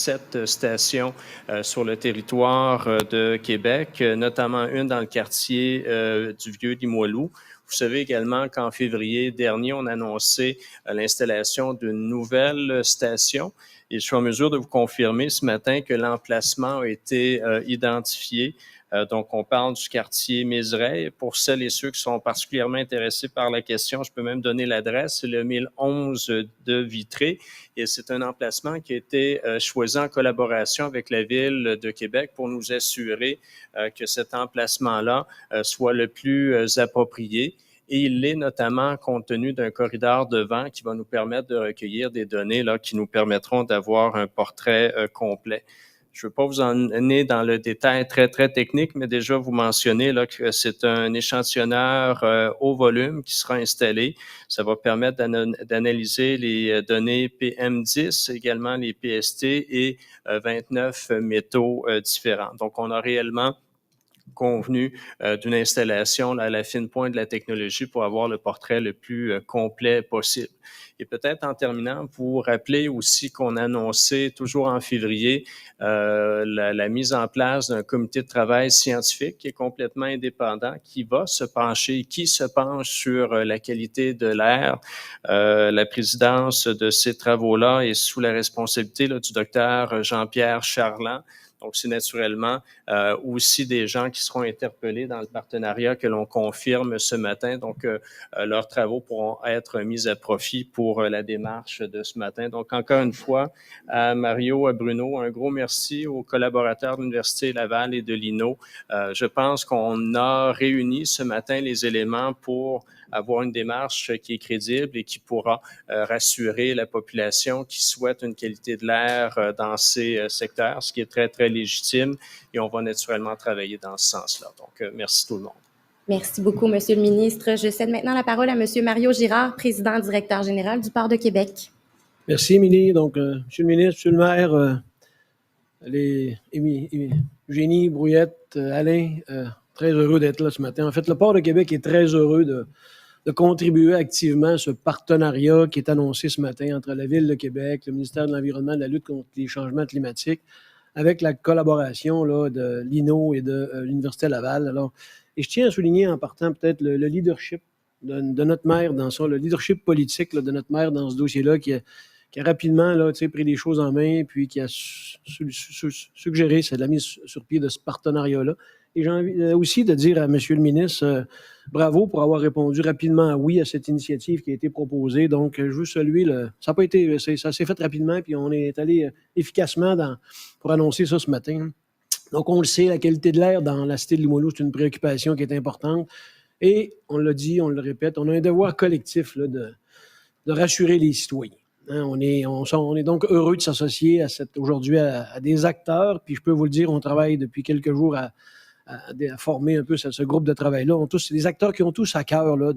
7 stations sur le territoire de Québec, notamment une dans le quartier du Vieux-Limoilou. Vous savez également qu'en février dernier, on a annoncé l'installation d'une nouvelle station. Et je suis en mesure de vous confirmer ce matin que l'emplacement a été identifié. Donc, on parle du quartier Mézeray. Pour celles et ceux qui sont particulièrement intéressés par la question, je peux même donner l'adresse, c'est le 1011 de Vitré. Et c'est un emplacement qui a été choisi en collaboration avec la Ville de Québec pour nous assurer que cet emplacement-là soit le plus approprié. Et il l'est notamment compte tenu d'un corridor de vent qui va nous permettre de recueillir des données là, qui nous permettront d'avoir un portrait complet. Je ne veux pas vous emmener dans le détail très, très technique, mais déjà vous mentionnez là, que c'est un échantillonneur haut volume qui sera installé. Ça va permettre d'analyser les données PM10, également les PST et 29 métaux différents. Donc, on a réellement convenu d'une installation là, à la fine pointe de la technologie pour avoir le portrait le plus complet possible. Et peut-être en terminant, vous rappelez aussi qu'on a annoncé toujours en février la mise en place d'un comité de travail scientifique qui est complètement indépendant, qui se penche sur la qualité de l'air. La présidence de ces travaux-là est sous la responsabilité là, du docteur Jean-Pierre Charland. Donc, c'est naturellement aussi des gens qui seront interpellés dans le partenariat que l'on confirme ce matin. Donc, leurs travaux pourront être mis à profit pour la démarche de ce matin. Donc, encore une fois, à Mario, à Bruno, un gros merci aux collaborateurs de l'Université Laval et de l'INO. Je pense qu'on a réuni ce matin les éléments pour avoir une démarche qui est crédible et qui pourra rassurer la population qui souhaite une qualité de l'air dans ces secteurs, ce qui est très, très légitime. Et on va naturellement travailler dans ce sens-là. Donc, merci tout le monde. Merci beaucoup, Monsieur le ministre. Je cède maintenant la parole à Monsieur Mario Girard, président directeur général du Port de Québec. Merci, Émilie. Donc, Monsieur le ministre, Monsieur le maire, Eugénie, Brouillette, Alain, très heureux d'être là ce matin. En fait, le Port de Québec est très heureux de contribuer activement à ce partenariat qui est annoncé ce matin entre la Ville de Québec, le ministère de l'Environnement et de la lutte contre les changements climatiques, avec la collaboration là, de l'INO et de l'Université Laval. Alors, et je tiens à souligner en partant peut-être le leadership de notre maire dans ça, le leadership politique là, de notre maire dans ce dossier-là qui a rapidement là, pris les choses en main, puis qui a suggéré la mise sur pied de ce partenariat-là. Et j'ai envie aussi de dire à M. le ministre, bravo pour avoir répondu rapidement oui à cette initiative qui a été proposée. Donc, je veux saluer ça s'est fait rapidement, puis on est allé efficacement pour annoncer ça ce matin. Donc, on le sait, la qualité de l'air dans la cité de Limoilou, c'est une préoccupation qui est importante. Et on l'a dit, on le répète, on a un devoir collectif là, de rassurer les citoyens. Hein, on est donc heureux de s'associer aujourd'hui à des acteurs, puis je peux vous le dire, on travaille depuis quelques jours à former un peu ce groupe de travail-là. C'est des acteurs qui ont tous à cœur là,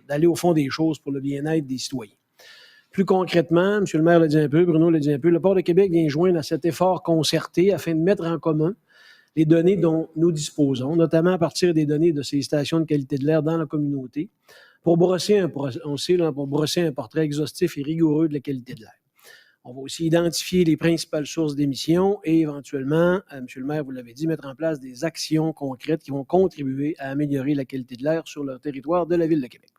d'aller au fond des choses pour le bien-être des citoyens. Plus concrètement, M. le maire l'a dit un peu, Bruno l'a dit un peu, le Port de Québec vient joindre à cet effort concerté afin de mettre en commun les données dont nous disposons, notamment à partir des données de ces stations de qualité de l'air dans la communauté, pour brosser un portrait exhaustif et rigoureux de la qualité de l'air. On va aussi identifier les principales sources d'émissions et éventuellement, M. le maire, vous l'avez dit, mettre en place des actions concrètes qui vont contribuer à améliorer la qualité de l'air sur le territoire de la Ville de Québec.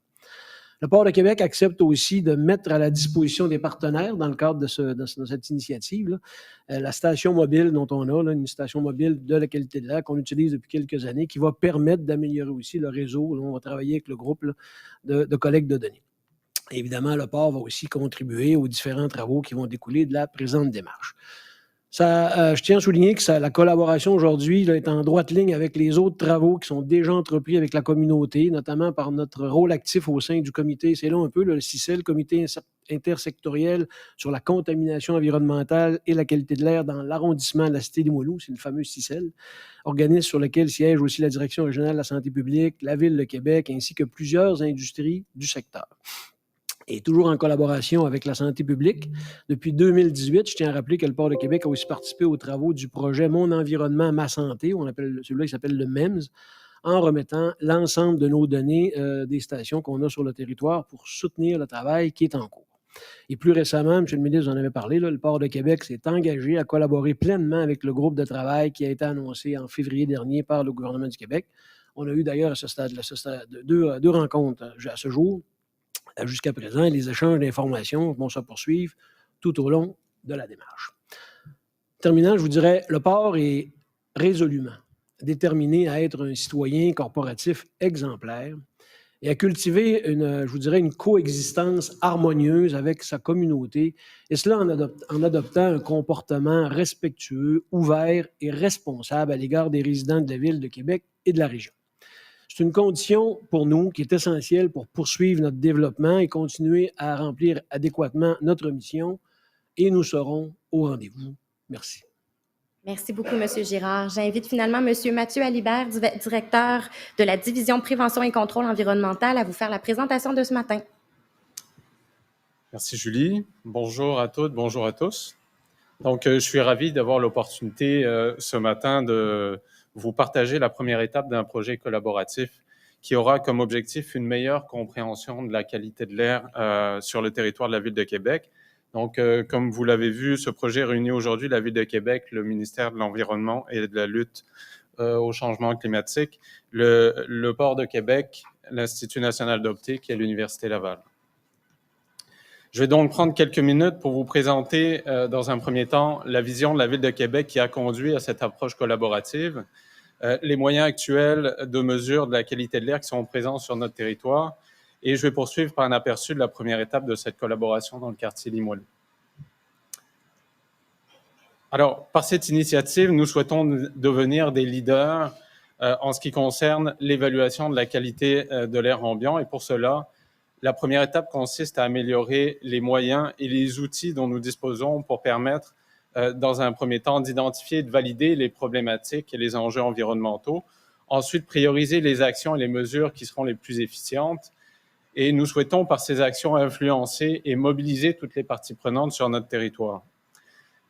Le Port de Québec accepte aussi de mettre à la disposition des partenaires, dans le cadre de cette initiative, la station mobile dont on a, une station mobile de la qualité de l'air qu'on utilise depuis quelques années, qui va permettre d'améliorer aussi le réseau. Là, on va travailler avec le groupe de collecte de données. Évidemment, le port va aussi contribuer aux différents travaux qui vont découler de la présente démarche. Je tiens à souligner que la collaboration aujourd'hui est en droite ligne avec les autres travaux qui sont déjà entrepris avec la communauté, notamment par notre rôle actif au sein du comité. C'est là un peu le CICEL, le comité intersectoriel sur la contamination environnementale et la qualité de l'air dans l'arrondissement de la cité Limoilou, c'est le fameux CICEL, organisme sur lequel siège aussi la Direction régionale de la santé publique, la Ville de Québec, ainsi que plusieurs industries du secteur. Et toujours en collaboration avec la santé publique. Depuis 2018, je tiens à rappeler que le Port de Québec a aussi participé aux travaux du projet Mon environnement, ma santé, celui-là qui s'appelle le MEMS, en remettant l'ensemble de nos données des stations qu'on a sur le territoire pour soutenir le travail qui est en cours. Et plus récemment, M. le ministre, vous en avez parlé, là, le Port de Québec s'est engagé à collaborer pleinement avec le groupe de travail qui a été annoncé en février dernier par le gouvernement du Québec. On a eu d'ailleurs à ce stade deux rencontres à ce jour, jusqu'à présent, et les échanges d'informations vont se poursuivre tout au long de la démarche. Terminant, je vous dirais, le port est résolument déterminé à être un citoyen corporatif exemplaire et à cultiver une coexistence harmonieuse avec sa communauté, et cela en adoptant un comportement respectueux, ouvert et responsable à l'égard des résidents de la Ville de Québec et de la région. C'est une condition pour nous qui est essentielle pour poursuivre notre développement et continuer à remplir adéquatement notre mission, et nous serons au rendez-vous. Merci. Merci beaucoup, M. Girard. J'invite finalement M. Mathieu Alibert, directeur de la Division Prévention et Contrôle environnemental, à vous faire la présentation de ce matin. Merci, Julie. Bonjour à toutes, bonjour à tous. Donc, je suis ravi d'avoir l'opportunité ce matin de vous partager la première étape d'un projet collaboratif qui aura comme objectif une meilleure compréhension de la qualité de l'air sur le territoire de la Ville de Québec. Donc, comme vous l'avez vu, ce projet réunit aujourd'hui la Ville de Québec, le ministère de l'Environnement et de la lutte au changement climatique, le Port de Québec, l'Institut national d'optique et l'Université Laval. Je vais donc prendre quelques minutes pour vous présenter, dans un premier temps, la vision de la Ville de Québec qui a conduit à cette approche collaborative, les moyens actuels de mesure de la qualité de l'air qui sont présents sur notre territoire, et je vais poursuivre par un aperçu de la première étape de cette collaboration dans le quartier Limoilou. Alors, par cette initiative, nous souhaitons devenir des leaders en ce qui concerne l'évaluation de la qualité de l'air ambiant, et pour cela, la première étape consiste à améliorer les moyens et les outils dont nous disposons pour permettre, dans un premier temps, d'identifier et de valider les problématiques et les enjeux environnementaux, ensuite prioriser les actions et les mesures qui seront les plus efficientes, et nous souhaitons par ces actions influencer et mobiliser toutes les parties prenantes sur notre territoire.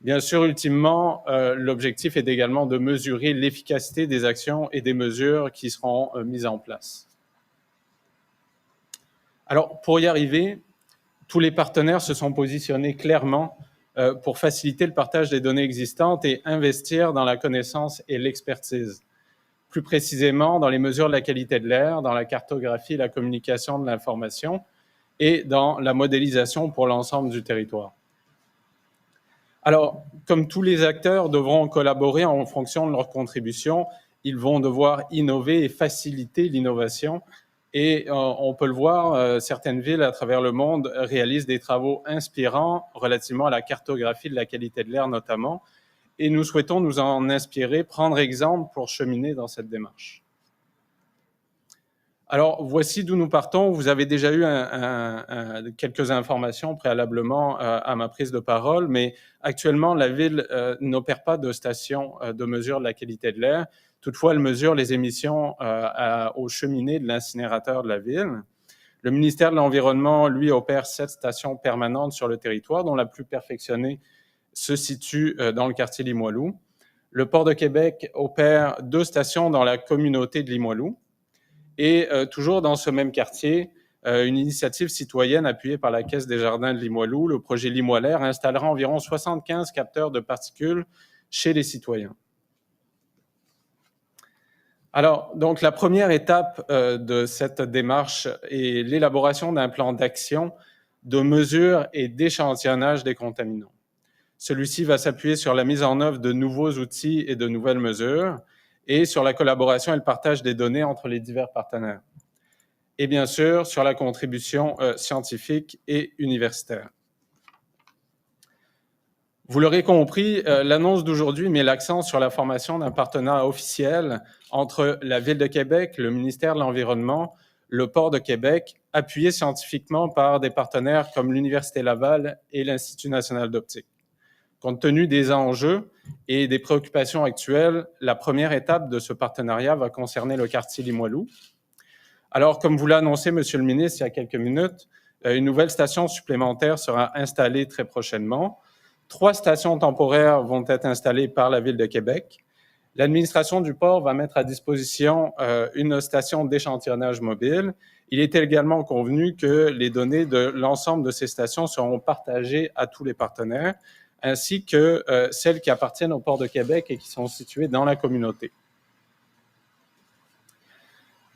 Bien sûr, ultimement, l'objectif est également de mesurer l'efficacité des actions et des mesures qui seront mises en place. Alors, pour y arriver, tous les partenaires se sont positionnés clairement pour faciliter le partage des données existantes et investir dans la connaissance et l'expertise. Plus précisément, dans les mesures de la qualité de l'air, dans la cartographie et la communication de l'information et dans la modélisation pour l'ensemble du territoire. Alors, comme tous les acteurs devront collaborer en fonction de leur contribution, ils vont devoir innover et faciliter l'innovation. Et on peut le voir, certaines villes à travers le monde réalisent des travaux inspirants relativement à la cartographie de la qualité de l'air notamment. Et nous souhaitons nous en inspirer, prendre exemple pour cheminer dans cette démarche. Alors, voici d'où nous partons. Vous avez déjà eu quelques informations préalablement à ma prise de parole, mais actuellement, la Ville n'opère pas de station de mesure de la qualité de l'air. Toutefois, elle mesure les émissions aux cheminées de l'incinérateur de la Ville. Le ministère de l'Environnement, lui, opère 7 stations permanentes sur le territoire, dont la plus perfectionnée se situe dans le quartier Limoilou. Le Port de Québec opère 2 stations dans la communauté de Limoilou. Et toujours dans ce même quartier, une initiative citoyenne appuyée par la Caisse des Jardins de Limoilou, le projet Limoilair, installera environ 75 capteurs de particules chez les citoyens. Alors, donc, la première étape de cette démarche est l'élaboration d'un plan d'action de mesure et d'échantillonnage des contaminants. Celui-ci va s'appuyer sur la mise en œuvre de nouveaux outils et de nouvelles mesures et sur la collaboration et le partage des données entre les divers partenaires. Et bien sûr, sur la contribution scientifique et universitaire. Vous l'aurez compris, l'annonce d'aujourd'hui met l'accent sur la formation d'un partenariat officiel entre la Ville de Québec, le ministère de l'Environnement, le Port de Québec, appuyé scientifiquement par des partenaires comme l'Université Laval et l'Institut national d'optique. Compte tenu des enjeux et des préoccupations actuelles, la première étape de ce partenariat va concerner le quartier Limoilou. Alors, comme vous l'a annoncé, Monsieur le ministre, il y a quelques minutes, une nouvelle station supplémentaire sera installée très prochainement. 3 stations temporaires vont être installées par la Ville de Québec L'administration du port va mettre à disposition une station d'échantillonnage mobile. Il est également convenu que les données de l'ensemble de ces stations seront partagées à tous les partenaires, ainsi que celles qui appartiennent au port de Québec et qui sont situées dans la communauté.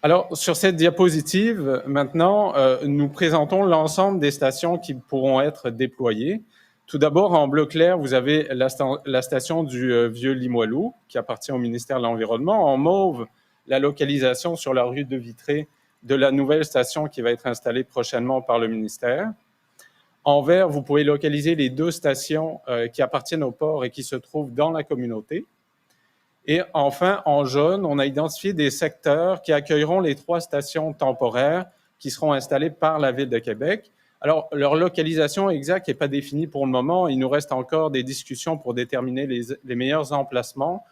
Alors, sur cette diapositive, maintenant, nous présentons l'ensemble des stations qui pourront être déployées. Tout d'abord, en bleu clair, vous avez la station du Vieux Limoilou, qui appartient au ministère de l'Environnement. En mauve, la localisation sur la rue de Vitré de la nouvelle station qui va être installée prochainement par le ministère. En vert, vous pouvez localiser les 2 stations qui appartiennent au port et qui se trouvent dans la communauté. Et enfin, en jaune, on a identifié des secteurs qui accueilleront les 3 stations temporaires qui seront installées par la Ville de Québec. Alors, leur localisation exacte n'est pas définie pour le moment. Il nous reste encore des discussions pour déterminer les meilleurs emplacements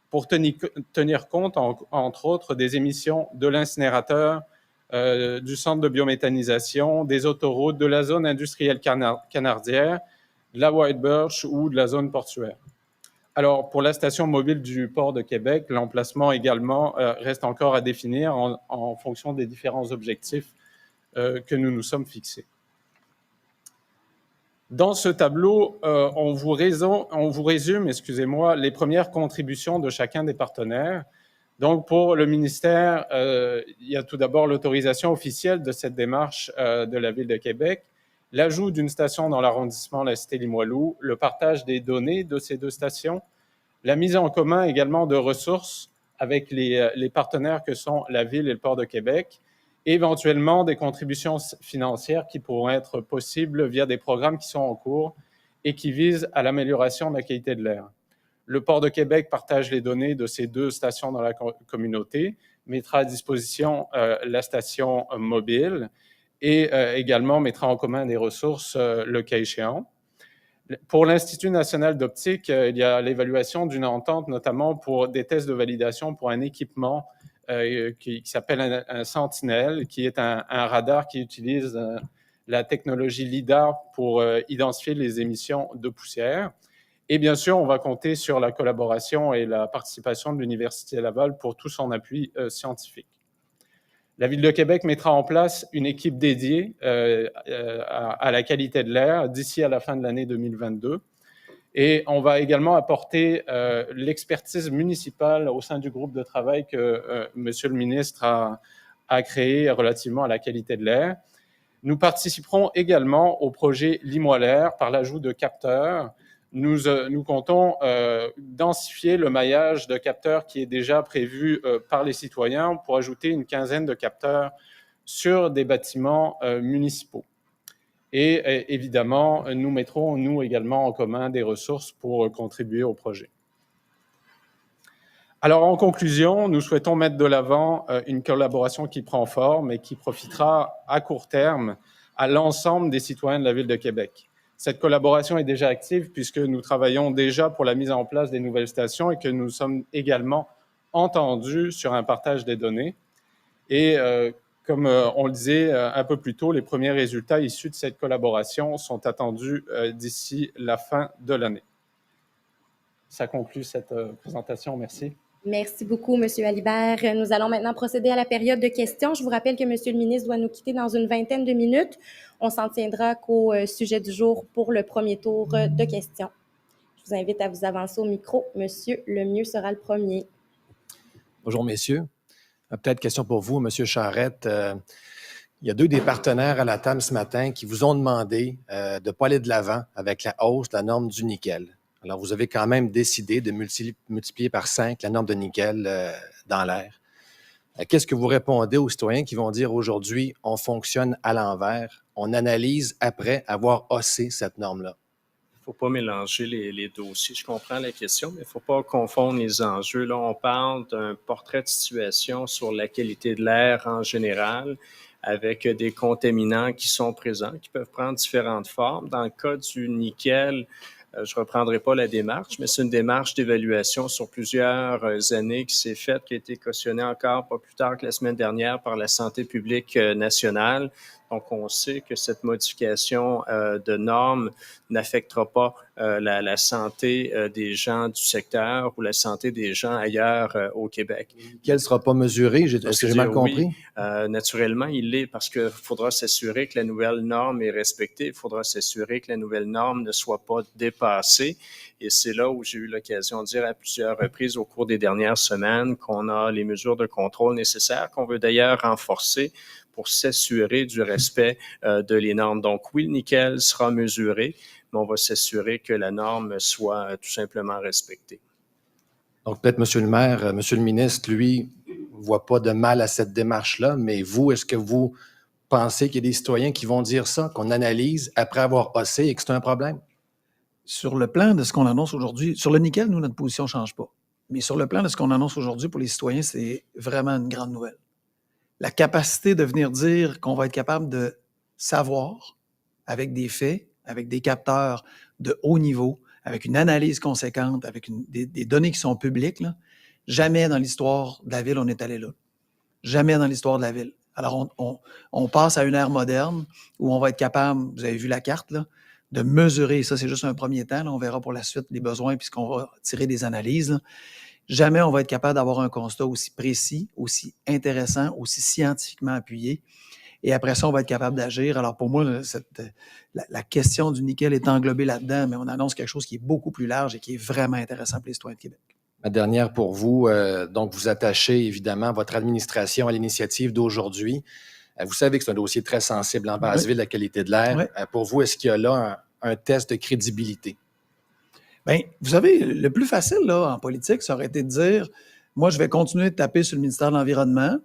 pour tenir compte, entre autres, des émissions de l'incinérateur, du centre de biométhanisation, des autoroutes, de la zone industrielle canardière, de la White Birch ou de la zone portuaire. Alors, pour la station mobile du port de Québec, l'emplacement également reste encore à définir en fonction des différents objectifs que nous nous sommes fixés. Dans ce tableau, on vous résume, les premières contributions de chacun des partenaires. Donc, pour le ministère, il y a tout d'abord l'autorisation officielle de cette démarche de la Ville de Québec, l'ajout d'une station dans l'arrondissement de la Cité-Limoilou, le partage des données de ces 2 stations, la mise en commun également de ressources avec les partenaires que sont la Ville et le Port de Québec, et éventuellement des contributions financières qui pourront être possibles via des programmes qui sont en cours et qui visent à l'amélioration de la qualité de l'air. Le Port de Québec partage les données de ces 2 stations dans la communauté, mettra à disposition la station mobile et également mettra en commun des ressources le cas échéant. Pour l'Institut national d'optique, il y a l'évaluation d'une entente, notamment pour des tests de validation pour un équipement qui s'appelle un Sentinelle, qui est un radar qui utilise la technologie LIDAR pour identifier les émissions de poussière. Et bien sûr, on va compter sur la collaboration et la participation de l'Université Laval pour tout son appui scientifique. La Ville de Québec mettra en place une équipe dédiée à la qualité de l'air d'ici à la fin de l'année 2022. Et on va également apporter l'expertise municipale au sein du groupe de travail que Monsieur le ministre a créé relativement à la qualité de l'air. Nous participerons également au projet Limoilou par l'ajout de capteurs. Nous comptons densifier le maillage de capteurs qui est déjà prévu par les citoyens pour ajouter une quinzaine de capteurs sur des bâtiments municipaux. Et évidemment, nous mettrons, nous également, en commun des ressources pour contribuer au projet. Alors, en conclusion, nous souhaitons mettre de l'avant une collaboration qui prend forme et qui profitera à court terme à l'ensemble des citoyens de la Ville de Québec. Cette collaboration est déjà active puisque nous travaillons déjà pour la mise en place des nouvelles stations et que nous sommes également entendus sur un partage des données. Et comme on le disait un peu plus tôt, les premiers résultats issus de cette collaboration sont attendus d'ici la fin de l'année. Ça conclut cette présentation. Merci. Merci beaucoup, M. Alibert. Nous allons maintenant procéder à la période de questions. Je vous rappelle que M. le ministre doit nous quitter dans une vingtaine de minutes. On s'en tiendra qu'au sujet du jour pour le premier tour de questions. Je vous invite à vous avancer au micro. M. Lemieux sera le premier. Bonjour, messieurs. Peut-être question pour vous, M. Charette. Il y a 2 des partenaires à la table ce matin qui vous ont demandé de ne pas aller de l'avant avec la hausse de la norme du nickel. Alors, vous avez quand même décidé de multiplier par 5 la norme de nickel dans l'air. Qu'est-ce que vous répondez aux citoyens qui vont dire aujourd'hui, on fonctionne à l'envers, on analyse après avoir haussé cette norme-là? Il ne faut pas mélanger les dossiers. Je comprends la question, mais il ne faut pas confondre les enjeux. Là, on parle d'un portrait de situation sur la qualité de l'air en général, avec des contaminants qui sont présents, qui peuvent prendre différentes formes. Dans le cas du nickel, je ne reprendrai pas la démarche, mais c'est une démarche d'évaluation sur plusieurs années qui s'est faite, qui a été cautionnée encore pas plus tard que la semaine dernière par la santé publique nationale. Donc, on sait que cette modification de normes n'affectera pas la santé des gens du secteur ou la santé des gens ailleurs au Québec. Quelle ne sera pas mesurée? Est-ce que j'ai mal compris? Oui, naturellement, il l'est parce qu'il faudra s'assurer que la nouvelle norme est respectée. Il faudra s'assurer que la nouvelle norme ne soit pas dépassée. Et c'est là où j'ai eu l'occasion de dire à plusieurs reprises au cours des dernières semaines qu'on a les mesures de contrôle nécessaires, qu'on veut d'ailleurs renforcer pour s'assurer du respect de les normes. Donc oui, le nickel sera mesuré, mais on va s'assurer que la norme soit tout simplement respectée. Donc peut-être Monsieur le maire, Monsieur le ministre, lui, ne voit pas de mal à cette démarche-là, mais vous, est-ce que vous pensez qu'il y a des citoyens qui vont dire ça, qu'on analyse après avoir ossé et que c'est un problème? Sur le plan de ce qu'on annonce aujourd'hui, sur le nickel, nous, notre position ne change pas. Mais sur le plan de ce qu'on annonce aujourd'hui pour les citoyens, c'est vraiment une grande nouvelle. La capacité de venir dire qu'on va être capable de savoir, avec des faits, avec des capteurs de haut niveau, avec une analyse conséquente, avec des données qui sont publiques, là, jamais dans l'histoire de la ville, on est allé là. Jamais dans l'histoire de la ville. Alors, on passe à une ère moderne où on va être capable, vous avez vu la carte, là, de mesurer, ça c'est juste un premier temps, là, on verra pour la suite les besoins puisqu'on va tirer des analyses. Là. Jamais on va être capable d'avoir un constat aussi précis, aussi intéressant, aussi scientifiquement appuyé. Et après ça, on va être capable d'agir. Alors pour moi, la question du nickel est englobée là-dedans, mais on annonce quelque chose qui est beaucoup plus large et qui est vraiment intéressant pour les citoyens de Québec. Ma dernière pour vous, donc vous attachez évidemment votre administration à l'initiative d'aujourd'hui. Vous savez que c'est un dossier très sensible en Basse-Ville, la qualité de l'air. Oui. Pour vous, est-ce qu'il y a là un test de crédibilité? Bien, vous savez, le plus facile là, en politique, ça aurait été de dire, moi, je vais continuer de taper sur le ministère de l'Environnement.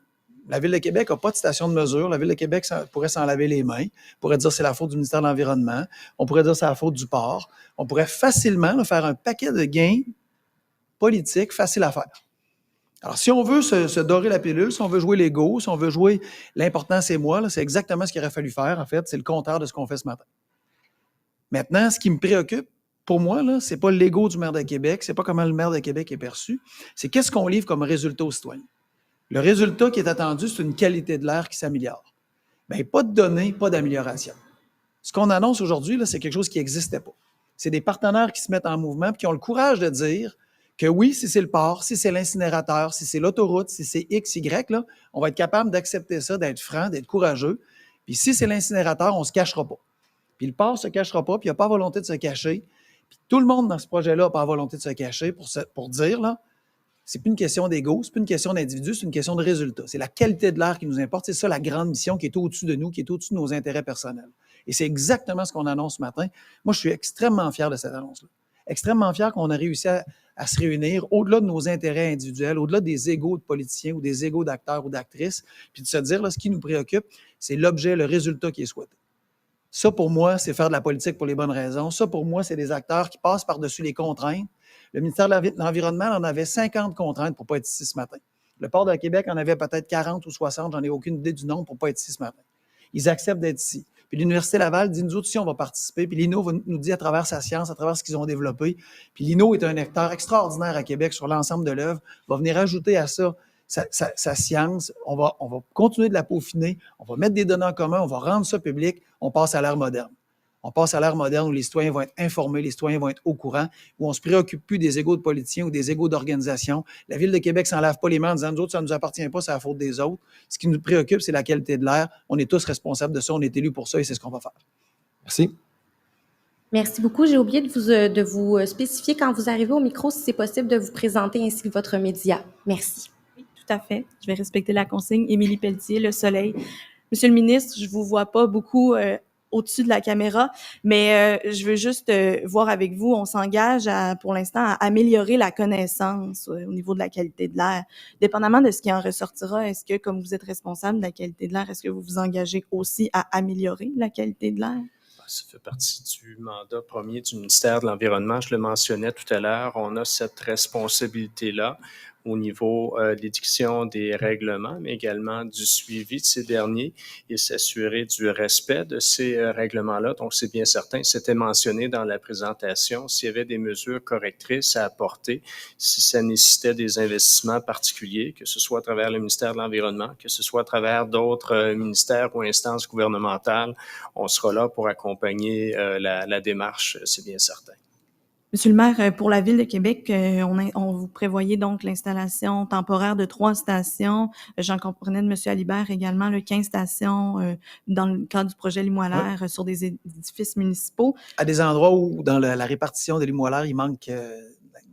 La Ville de Québec n'a pas de station de mesure. La Ville de Québec pourrait s'en laver les mains. On pourrait dire que c'est la faute du ministère de l'Environnement. On pourrait dire que c'est la faute du port. On pourrait facilement là, faire un paquet de gains politiques faciles à faire. Alors, si on veut se dorer la pilule, si on veut jouer l'ego, si on veut jouer l'important, c'est moi, là, c'est exactement ce qu'il aurait fallu faire, en fait. C'est le contraire de ce qu'on fait ce matin. Maintenant, ce qui me préoccupe, pour moi, là, c'est pas l'ego du maire de Québec, c'est pas comment le maire de Québec est perçu, c'est qu'est-ce qu'on livre comme résultat aux citoyens. Le résultat qui est attendu, c'est une qualité de l'air qui s'améliore. Bien, pas de données, pas d'amélioration. Ce qu'on annonce aujourd'hui, là, c'est quelque chose qui n'existait pas. C'est des partenaires qui se mettent en mouvement et qui ont le courage de dire que oui, si c'est le port, si c'est l'incinérateur, si c'est l'autoroute, si c'est X, Y, là, on va être capable d'accepter ça, d'être franc, d'être courageux. Puis si c'est l'incinérateur, on ne se cachera pas. Puis le port ne se cachera pas, puis il n'y a pas volonté de se cacher. Puis tout le monde dans ce projet-là n'a pas volonté de se cacher pour dire, là, c'est plus une question d'ego, c'est plus une question d'individu, c'est une question de résultat. C'est la qualité de l'air qui nous importe. C'est ça la grande mission qui est au-dessus de nous, qui est au-dessus de nos intérêts personnels. Et c'est exactement ce qu'on annonce ce matin. Moi, je suis extrêmement fier de cette annonce-là. Extrêmement fier qu'on a réussi à se réunir au-delà de nos intérêts individuels, au-delà des égos de politiciens ou des égos d'acteurs ou d'actrices, puis de se dire, là, ce qui nous préoccupe, c'est l'objet, le résultat qui est souhaité. Ça, pour moi, c'est faire de la politique pour les bonnes raisons. Ça, pour moi, c'est des acteurs qui passent par-dessus les contraintes. Le ministère de l'Environnement en avait 50 contraintes pour ne pas être ici ce matin. Le Port de Québec en avait peut-être 40 ou 60, j'en ai aucune idée du nombre pour ne pas être ici ce matin. Ils acceptent d'être ici. Puis l'Université Laval dit, nous autres, si on va participer. Puis l'INO nous dit à travers sa science, à travers ce qu'ils ont développé. Puis l'INO est un acteur extraordinaire à Québec sur l'ensemble de l'œuvre, va venir ajouter à ça sa science. On va continuer de la peaufiner. On va mettre des données en commun. On va rendre ça public. On passe à l'ère moderne. On passe à l'ère moderne où les citoyens vont être informés, les citoyens vont être au courant, où on ne se préoccupe plus des égos de politiciens ou des égos d'organisations. La Ville de Québec ne s'en lave pas les mains en disant « nous autres, ça ne nous appartient pas, c'est la faute des autres ». Ce qui nous préoccupe, c'est la qualité de l'air. On est tous responsables de ça, on est élus pour ça et c'est ce qu'on va faire. Merci. Merci beaucoup. J'ai oublié de vous spécifier quand vous arrivez au micro, si c'est possible de vous présenter ainsi que votre média. Merci. Oui, tout à fait. Je vais respecter la consigne. Émilie Pelletier, Le Soleil. Monsieur le ministre, je vous vois pas beaucoup au-dessus de la caméra, mais je veux juste voir avec vous, on s'engage pour l'instant à améliorer la connaissance au niveau de la qualité de l'air. Dépendamment de ce qui en ressortira, est-ce que, comme vous êtes responsable de la qualité de l'air, est-ce que vous vous engagez aussi à améliorer la qualité de l'air? Ça fait partie du mandat premier du ministère de l'Environnement. Je le mentionnais tout à l'heure, on a cette responsabilité-là. au niveau de l'édiction des règlements, mais également du suivi de ces derniers et s'assurer du respect de ces règlements-là. Donc, c'est bien certain, c'était mentionné dans la présentation, s'il y avait des mesures correctrices à apporter, si ça nécessitait des investissements particuliers, que ce soit à travers le ministère de l'Environnement, que ce soit à travers d'autres ministères ou instances gouvernementales, on sera là pour accompagner la démarche, c'est bien certain. Monsieur le maire, pour la Ville de Québec, on vous prévoyait donc l'installation temporaire de 3 stations. J'en comprenais de Monsieur Alibert également, 15 stations dans le cadre du projet Limoilère sur des édifices municipaux. À des endroits où, dans la répartition des limoilères, il manque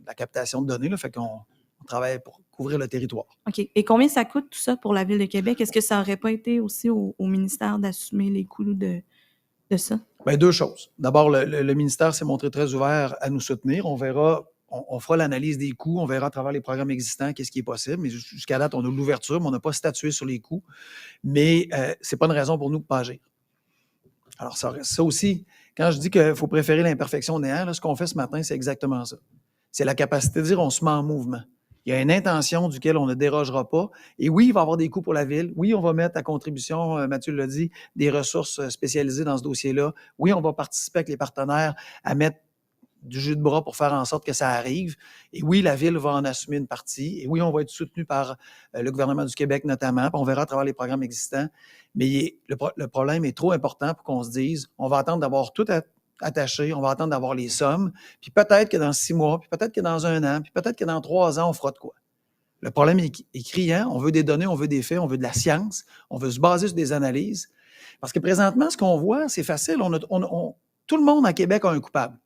la captation de données, là, fait qu'on travaille pour couvrir le territoire. OK. Et combien ça coûte tout ça pour la Ville de Québec? Est-ce que ça n'aurait pas été aussi au ministère d'assumer les coûts de ça? Bien, 2 choses. D'abord, le ministère s'est montré très ouvert à nous soutenir. On verra, on fera l'analyse des coûts, on verra à travers les programmes existants qu'est-ce qui est possible. Mais jusqu'à date, on a l'ouverture, mais on n'a pas statué sur les coûts. Mais ce n'est pas une raison pour nous de ne pas agir. Alors, ça aussi, quand je dis qu'il faut préférer l'imperfection au néant, là, ce qu'on fait ce matin, c'est exactement ça. C'est la capacité de dire on se met en mouvement. Il y a une intention duquel on ne dérogera pas. Et oui, il va y avoir des coûts pour la Ville. Oui, on va mettre à contribution, Mathieu l'a dit, des ressources spécialisées dans ce dossier-là. Oui, on va participer avec les partenaires à mettre du jus de bras pour faire en sorte que ça arrive. Et oui, la Ville va en assumer une partie. Et oui, on va être soutenu par le gouvernement du Québec notamment. Puis on verra à travers les programmes existants. Mais le problème est trop important pour qu'on se dise, on va attendre d'avoir tout attaché, on va attendre d'avoir les sommes, puis peut-être que dans 6 mois, puis peut-être que dans 1 an, puis peut-être que dans 3 ans, on fera de quoi. Le problème est criant, on veut des données, on veut des faits, on veut de la science, on veut se baser sur des analyses. Parce que présentement, ce qu'on voit, c'est facile. Tout le monde à Québec a un coupable.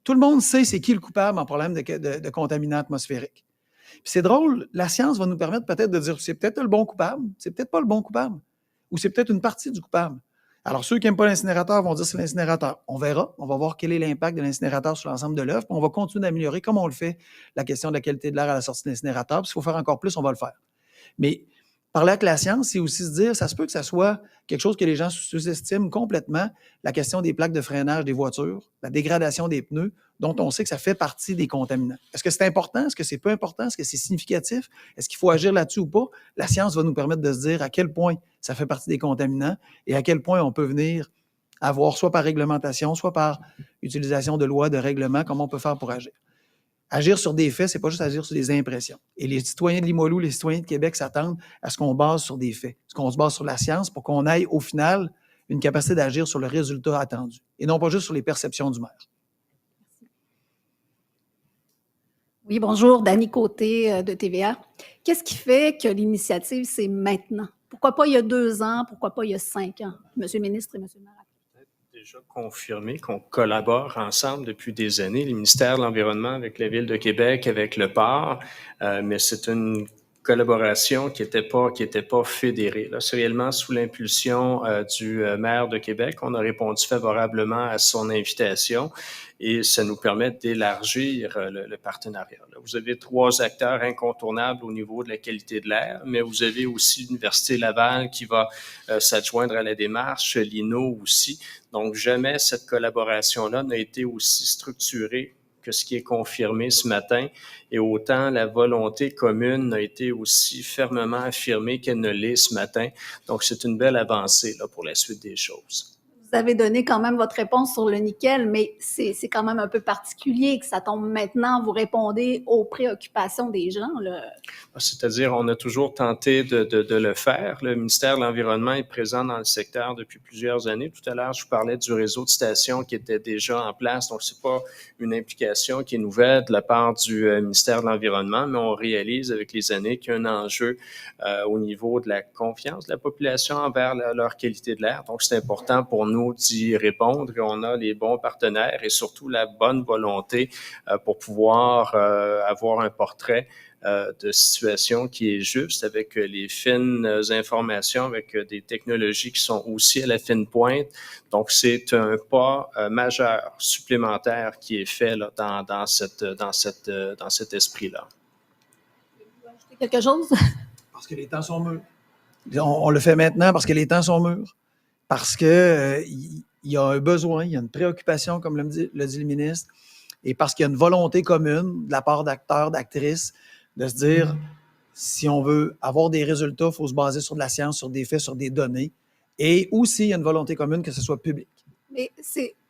Tout le monde sait c'est qui le coupable en problème de contaminants atmosphériques. Puis c'est drôle, la science va nous permettre peut-être de dire c'est peut-être le bon coupable, c'est peut-être pas le bon coupable, ou c'est peut-être une partie du coupable. Alors, ceux qui n'aiment pas l'incinérateur vont dire c'est l'incinérateur. On verra, on va voir quel est l'impact de l'incinérateur sur l'ensemble de l'œuvre, puis on va continuer d'améliorer, comme on le fait, la question de la qualité de l'air à la sortie de l'incinérateur. Puis s'il faut faire encore plus, on va le faire. Mais parler avec la science, c'est aussi se dire, ça se peut que ça soit quelque chose que les gens sous-estiment complètement, la question des plaques de freinage des voitures, la dégradation des pneus, dont on sait que ça fait partie des contaminants. Est-ce que c'est important? Est-ce que c'est peu important? Est-ce que c'est significatif? Est-ce qu'il faut agir là-dessus ou pas? La science va nous permettre de se dire à quel point ça fait partie des contaminants et à quel point on peut venir avoir, soit par réglementation, soit par utilisation de lois, de règlements, comment on peut faire pour agir. Agir sur des faits, c'est pas juste agir sur des impressions. Et les citoyens de Limoilou, les citoyens de Québec s'attendent à ce qu'on base sur des faits, à ce qu'on se base sur la science pour qu'on ait, au final, une capacité d'agir sur le résultat attendu et non pas juste sur les perceptions du maire. Oui, bonjour, Dany Côté de TVA. Qu'est-ce qui fait que l'initiative, c'est maintenant? Pourquoi pas il y a 2 ans? Pourquoi pas il y a 5 ans? Monsieur le ministre et monsieur le maire. Déjà confirmé qu'on collabore ensemble depuis des années, le ministère de l'Environnement avec la Ville de Québec, avec le port, mais c'est une collaboration qui n'était pas fédérée. Là, c'est réellement sous l'impulsion du maire de Québec. On a répondu favorablement à son invitation et ça nous permet d'élargir le partenariat. Là, vous avez 3 acteurs incontournables au niveau de la qualité de l'air, mais vous avez aussi l'Université Laval qui va s'adjoindre à la démarche, l'INO aussi. Donc, jamais cette collaboration-là n'a été aussi structurée que ce qui est confirmé ce matin, et autant la volonté commune a été aussi fermement affirmée qu'elle ne l'est ce matin. Donc, c'est une belle avancée là, pour la suite des choses. Vous avez donné quand même votre réponse sur le nickel, mais c'est quand même un peu particulier que ça tombe maintenant. Vous répondez aux préoccupations des gens, là. C'est-à-dire, on a toujours tenté de le faire. Le ministère de l'Environnement est présent dans le secteur depuis plusieurs années. Tout à l'heure, je vous parlais du réseau de stations qui était déjà en place. Donc, c'est pas une implication qui est nouvelle de la part du ministère de l'Environnement, mais on réalise avec les années qu'il y a un enjeu au niveau de la confiance de la population envers leur qualité de l'air. Donc, c'est important pour nous d'y répondre et on a les bons partenaires et surtout la bonne volonté pour pouvoir avoir un portrait de situation qui est juste avec les fines informations, avec des technologies qui sont aussi à la fine pointe. Donc, c'est un pas majeur supplémentaire qui est fait là, dans cet esprit-là. Vous ajouter quelque chose? Parce que les temps sont mûrs. On le fait maintenant parce que les temps sont mûrs. Parce que il y a un besoin, il y a une préoccupation, comme le dit le ministre, et parce qu'il y a une volonté commune de la part d'acteurs, d'actrices, de se dire, si on veut avoir des résultats, il faut se baser sur de la science, sur des faits, sur des données, et aussi il y a une volonté commune que ce soit public. Mais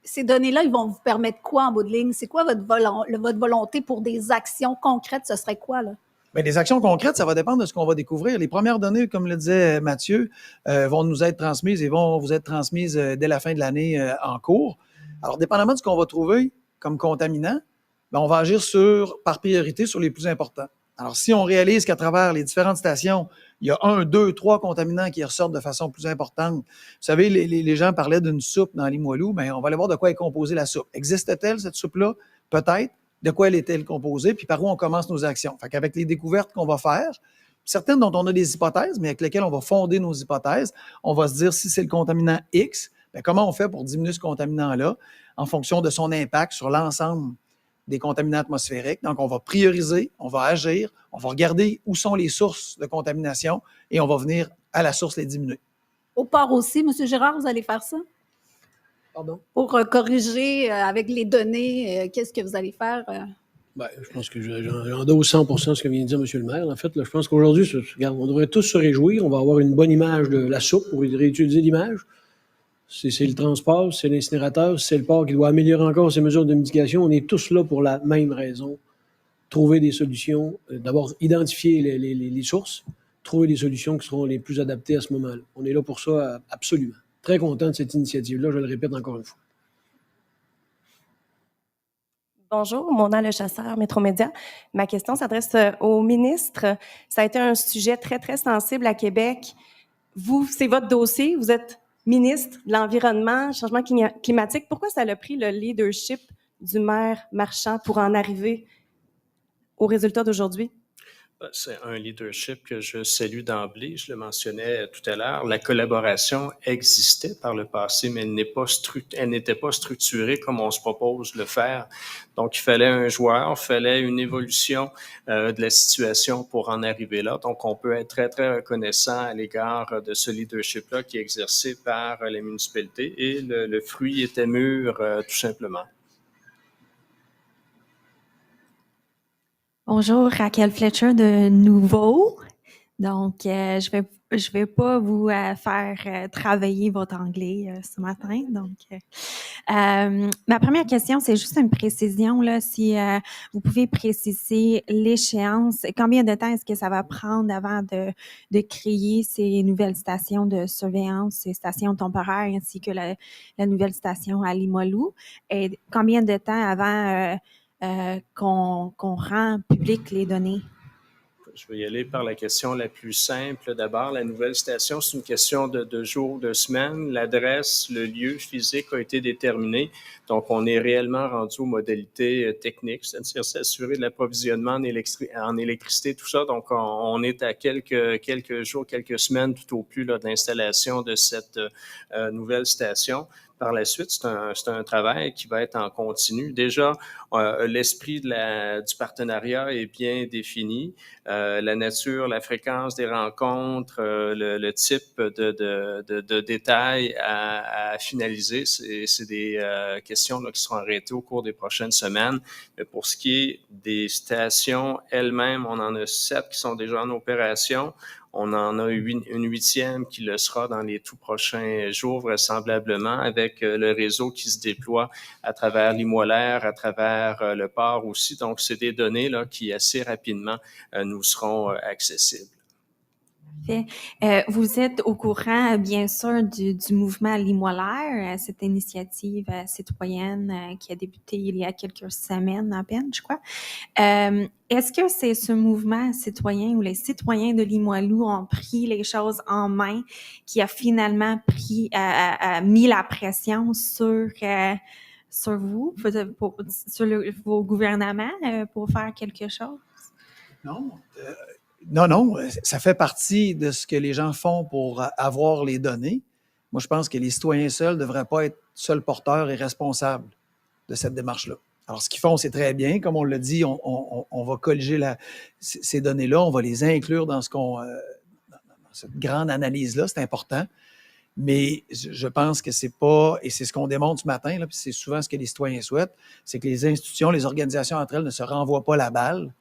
ces données-là, ils vont vous permettre quoi en bout de ligne? C'est quoi votre volonté pour des actions concrètes? Ce serait quoi, là? Bien, des actions concrètes, ça va dépendre de ce qu'on va découvrir. Les premières données, comme le disait Mathieu, vont nous être transmises et vont vous être transmises dès la fin de l'année en cours. Alors, dépendamment de ce qu'on va trouver comme contaminant, bien, on va agir par priorité sur les plus importants. Alors, si on réalise qu'à travers les différentes stations, il y a 1, 2, 3 contaminants qui ressortent de façon plus importante. Vous savez, les gens parlaient d'une soupe dans Limoilou, bien, on va aller voir de quoi est composée la soupe. Existe-t-elle, cette soupe-là? Peut-être. De quoi elle est-elle composée? Puis par où on commence nos actions? Fait qu'avec les découvertes qu'on va faire, certaines dont on a des hypothèses, mais avec lesquelles on va fonder nos hypothèses, on va se dire si c'est le contaminant X, bien, comment on fait pour diminuer ce contaminant-là en fonction de son impact sur l'ensemble des contaminants atmosphériques. Donc, on va prioriser, on va agir, on va regarder où sont les sources de contamination et on va venir à la source les diminuer. Au port aussi, M. Girard, vous allez faire ça? Pardon? Pour corriger avec les données, qu'est-ce que vous allez faire? Ben, je pense que j'endosse 100% ce que vient de dire M. le maire. En fait, là, je pense qu'aujourd'hui, regarde, on devrait tous se réjouir. On va avoir une bonne image de la soupe pour réutiliser l'image. C'est le transport, c'est l'incinérateur, c'est le port qui doit améliorer encore ses mesures de mitigation. On est tous là pour la même raison. Trouver des solutions, d'abord identifier les sources, trouver des solutions qui seront les plus adaptées à ce moment-là. On est là pour ça, absolument. Très content de cette initiative-là, je le répète encore une fois. Bonjour, Mona Le Chasseur, Métro-Média. Ma question s'adresse au ministre. Ça a été un sujet très, très sensible à Québec. Vous, c'est votre dossier, vous êtes ministre de l'Environnement, changement climatique. Pourquoi ça a pris le leadership du maire Marchand pour en arriver au résultat d'aujourd'hui? C'est un leadership que je salue d'emblée. Je le mentionnais tout à l'heure. La collaboration existait par le passé, mais elle n'était pas structurée comme on se propose de le faire. Donc, il fallait un joueur, il fallait une évolution de la situation pour en arriver là. Donc, on peut être très, très reconnaissant à l'égard de ce leadership-là qui est exercé par les municipalités et le fruit était mûr, tout simplement. Bonjour, Raquel Fletcher de Nouveau. Donc, je vais pas vous faire travailler votre anglais ce matin. Donc, ma première question, c'est juste une précision là. Si vous pouvez préciser l'échéance, combien de temps est-ce que ça va prendre avant de créer ces nouvelles stations de surveillance, ces stations temporaires, ainsi que la nouvelle station à Limoilou, et combien de temps avant qu'on rend public les données? Je vais y aller par la question la plus simple. D'abord, la nouvelle station, c'est une question de jours, de semaines. L'adresse, le lieu physique a été déterminé. Donc, on est réellement rendu aux modalités techniques, c'est-à-dire s'assurer de l'approvisionnement en électricité, tout ça. Donc, on est à quelques jours, quelques semaines tout au plus là, de l'installation de cette nouvelle station. Par la suite, c'est un travail qui va être en continu. Déjà, l'esprit du partenariat est bien défini. La nature, la fréquence des rencontres, le type de détails à finaliser, c'est des questions là, qui seront arrêtées au cours des prochaines semaines. Mais pour ce qui est des stations elles-mêmes, on en a 7 qui sont déjà en opération. On en a une 8e qui le sera dans les tout prochains jours, vraisemblablement, avec le réseau qui se déploie à travers Limoilou, à travers le port aussi. Donc, c'est des données là, qui, assez rapidement, nous seront accessibles. Vous êtes au courant, bien sûr, du mouvement Limoilou, cette initiative citoyenne qui a débuté il y a quelques semaines à peine, je crois. Est-ce que c'est ce mouvement citoyen où les citoyens de Limoilou ont pris les choses en main qui a finalement mis la pression sur vous, sur vos gouvernements pour faire quelque chose? Non, ça fait partie de ce que les gens font pour avoir les données. Moi, je pense que les citoyens seuls ne devraient pas être seuls porteurs et responsables de cette démarche-là. Alors, ce qu'ils font, c'est très bien. Comme on l'a dit, on va colliger ces données-là, on va les inclure dans cette grande analyse-là, c'est important. Mais je pense que c'est pas, et c'est ce qu'on démontre ce matin, là, puis c'est souvent ce que les citoyens souhaitent, c'est que les institutions, les organisations entre elles ne se renvoient pas la balle,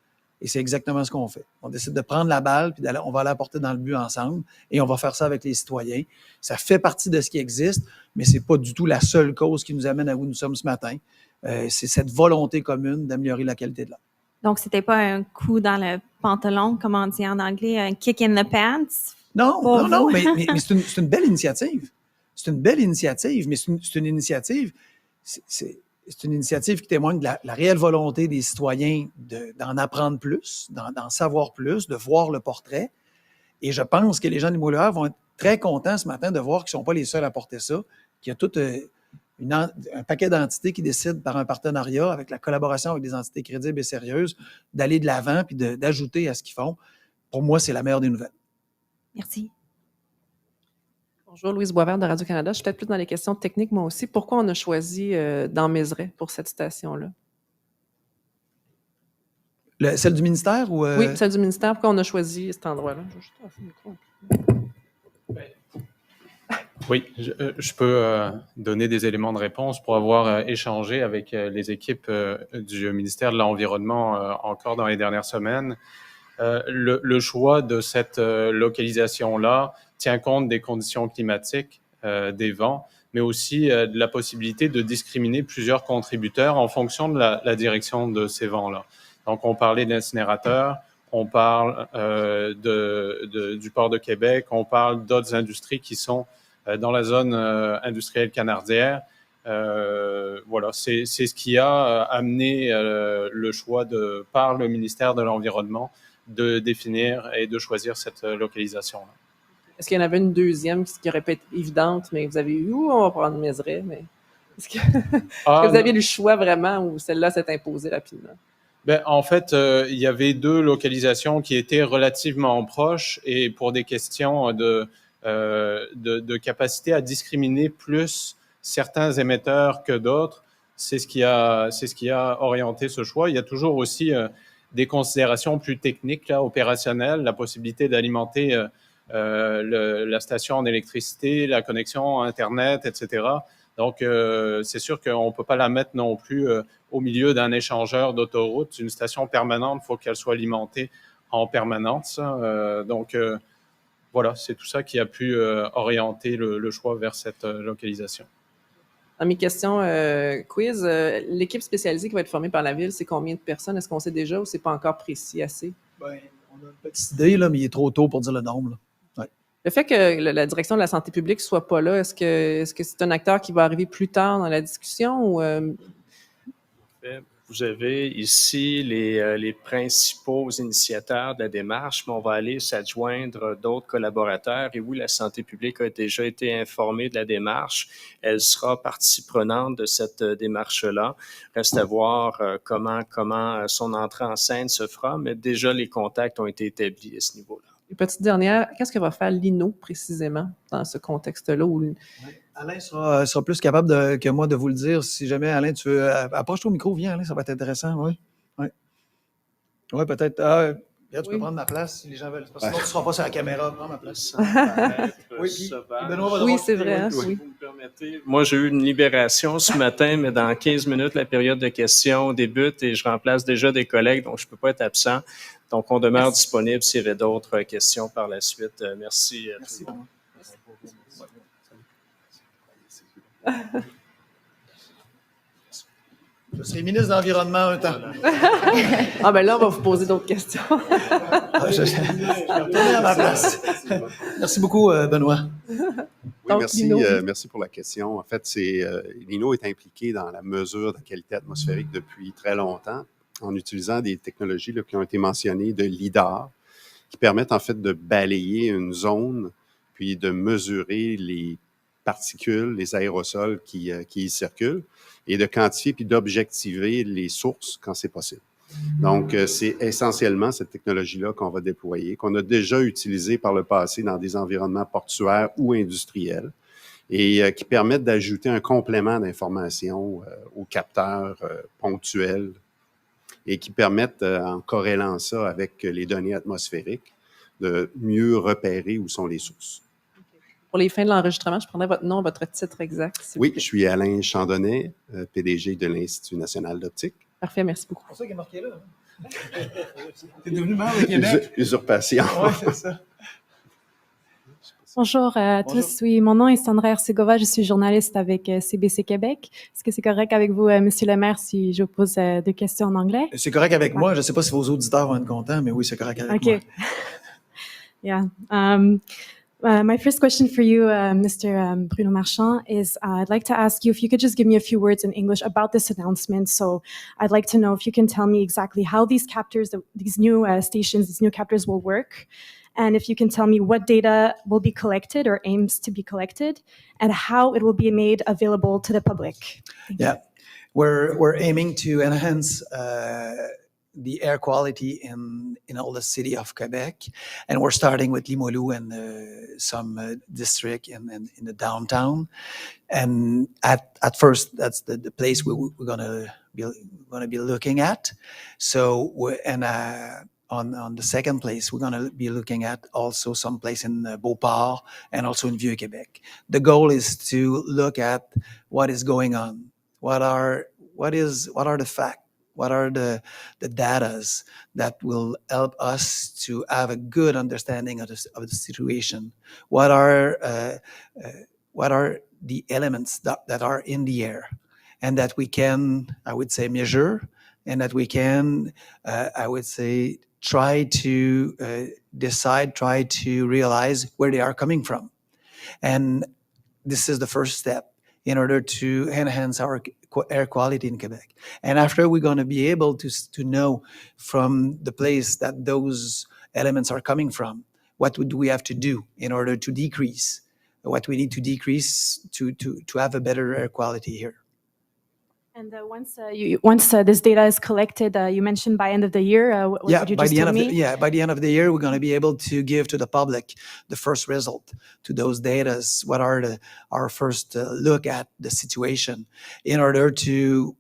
Et c'est exactement ce qu'on fait. On décide de prendre la balle, puis on va la porter dans le but ensemble, et on va faire ça avec les citoyens. Ça fait partie de ce qui existe, mais c'est pas du tout la seule cause qui nous amène à où nous sommes ce matin. C'est cette volonté commune d'améliorer la qualité de l'air. Donc, c'était pas un coup dans le pantalon, comme on dit en anglais, un kick in the pants? Non, mais c'est une belle initiative. C'est une belle initiative, mais c'est une initiative qui témoigne de la réelle volonté des citoyens d'en apprendre plus, d'en savoir plus, de voir le portrait. Et je pense que les gens du Limoilou vont être très contents ce matin de voir qu'ils ne sont pas les seuls à porter ça, qu'il y a tout un paquet d'entités qui décident par un partenariat avec la collaboration avec des entités crédibles et sérieuses d'aller de l'avant puis d'ajouter à ce qu'ils font. Pour moi, c'est la meilleure des nouvelles. Merci. Bonjour, Louise Boisvert de Radio-Canada. Je suis peut-être plus dans les questions techniques, moi aussi. Pourquoi on a choisi dans Mézeray pour cette station-là? Celle du ministère ou... Oui, celle du ministère. Pourquoi on a choisi cet endroit-là? Je vais juste passer le micro. Oui, je peux donner des éléments de réponse pour avoir échangé avec les équipes du ministère de l'Environnement encore dans les dernières semaines. Le choix de cette localisation-là tient compte des conditions climatiques, des vents, mais aussi de la possibilité de discriminer plusieurs contributeurs en fonction de la direction de ces vents-là. Donc, on parlait d'incinérateurs, on parle du port de Québec, on parle d'autres industries qui sont dans la zone industrielle canardière. Voilà, c'est ce qui a amené le choix par le ministère de l'Environnement de définir et de choisir cette localisation-là. Est-ce qu'il y en avait une deuxième qui aurait pu être évidente, mais vous avez eu on va prendre Mézeray, mais est-ce que vous aviez le choix vraiment ou celle-là s'est imposée rapidement? Ben, en fait, il y avait deux localisations qui étaient relativement proches et pour des questions de capacité à discriminer plus certains émetteurs que d'autres, c'est ce qui a orienté ce choix. Il y a toujours aussi des considérations plus techniques, là, opérationnelles, la possibilité d'alimenter la station en électricité, la connexion Internet, etc. Donc, c'est sûr qu'on ne peut pas la mettre non plus au milieu d'un échangeur d'autoroute. Une station permanente, il faut qu'elle soit alimentée en permanence. Donc, voilà, c'est tout ça qui a pu orienter le choix vers cette localisation. Dans mes questions quiz, l'équipe spécialisée qui va être formée par la Ville, c'est combien de personnes? Est-ce qu'on sait déjà ou c'est pas encore précis assez? Bien, on a une petite idée, là, mais il est trop tôt pour dire le nombre. Là. Ouais. Le fait que la direction de la santé publique ne soit pas là, est-ce que c'est un acteur qui va arriver plus tard dans la discussion ou... Vous avez ici les principaux initiateurs de la démarche, mais on va aller s'adjoindre d'autres collaborateurs. Et oui, la santé publique a déjà été informée de la démarche. Elle sera partie prenante de cette démarche-là. Reste à voir comment son entrée en scène se fera, mais déjà les contacts ont été établis à ce niveau-là. Une petite dernière, qu'est-ce que va faire l'INO précisément dans ce contexte-là? Oui. Alain sera plus capable que moi de vous le dire. Si jamais, Alain, tu veux... approche-toi au micro, viens, Alain, ça va être intéressant. Oui, ouais, peut-être... tu peux prendre ma place si les gens veulent. Sinon, tu ne seras pas sur la caméra. Prends ma place. Oui, c'est vrai. Hein, oui. Vous me permettez. Moi, j'ai eu une libération ce matin, mais dans 15 minutes, la période de questions débute et je remplace déjà des collègues, donc je ne peux pas être absent. Donc, on demeure disponible s'il y avait d'autres questions par la suite. Merci. Merci. Je serai ministre de l'Environnement un temps. Ah ben là, on va vous poser d'autres questions. Je vais retourner à ma place. Merci beaucoup, Benoît. Oui, Donc, merci pour la question. En fait, l'INO est impliqué dans la mesure de la qualité atmosphérique depuis très longtemps en utilisant des technologies là, qui ont été mentionnées de LIDAR qui permettent en fait de balayer une zone puis de mesurer les particules, les aérosols qui y circulent et de quantifier puis d'objectiver les sources quand c'est possible. Donc, c'est essentiellement cette technologie-là qu'on va déployer, qu'on a déjà utilisée par le passé dans des environnements portuaires ou industriels et qui permettent d'ajouter un complément d'information aux capteurs ponctuels et qui permettent, en corrélant ça avec les données atmosphériques, de mieux repérer où sont les sources. Pour les fins de l'enregistrement, je prendrai votre nom, votre titre exact. Oui, je suis Alain Chandonnet, PDG de l'Institut national d'optique. Parfait, merci beaucoup. C'est pour ça qu'il est marqué là. T'es devenu maire de Québec? Usurpation. Oui, c'est ça. Bonjour à tous. Oui, mon nom est Sandra Ercegova. Je suis journaliste avec CBC Québec. Est-ce que c'est correct avec vous, Monsieur le maire, si je pose des questions en anglais? C'est correct avec moi. Je ne sais pas si vos auditeurs vont être contents, mais oui, c'est correct avec moi. Yeah. My first question for you, Mr. Bruno Marchand, is I'd like to ask you if you could just give me a few words in English about this announcement. So I'd like to know if you can tell me exactly how these captors, these new stations, these new captors will work. And if you can tell me what data will be collected or aims to be collected and how it will be made available to the public. Yeah, we're aiming to enhance the air quality in all the city of Quebec. And we're starting with Limoilou and some district in the downtown. And at first, that's the place we're gonna be looking at. So, on the second place, we're going to be looking at also some place in Beauport and also in Vieux-Québec. The goal is to look at what is going on. What are the facts? What are the datas that will help us to have a good understanding of the situation? What are the elements that are in the air and that we can, I would say, measure, and that we can, I would say, try to decide, try to realize where they are coming from. And this is the first step in order to enhance our air quality in Quebec. And after, we're going to be able to know from the place that those elements are coming from, what would we have to do in order to decrease, what we need to decrease to have a better air quality here. And once this data is collected, you mentioned by end of the year. What did you just tell me? By the end of the year, we're going to be able to give to the public the first result to those data. What are our first look at the situation in order to.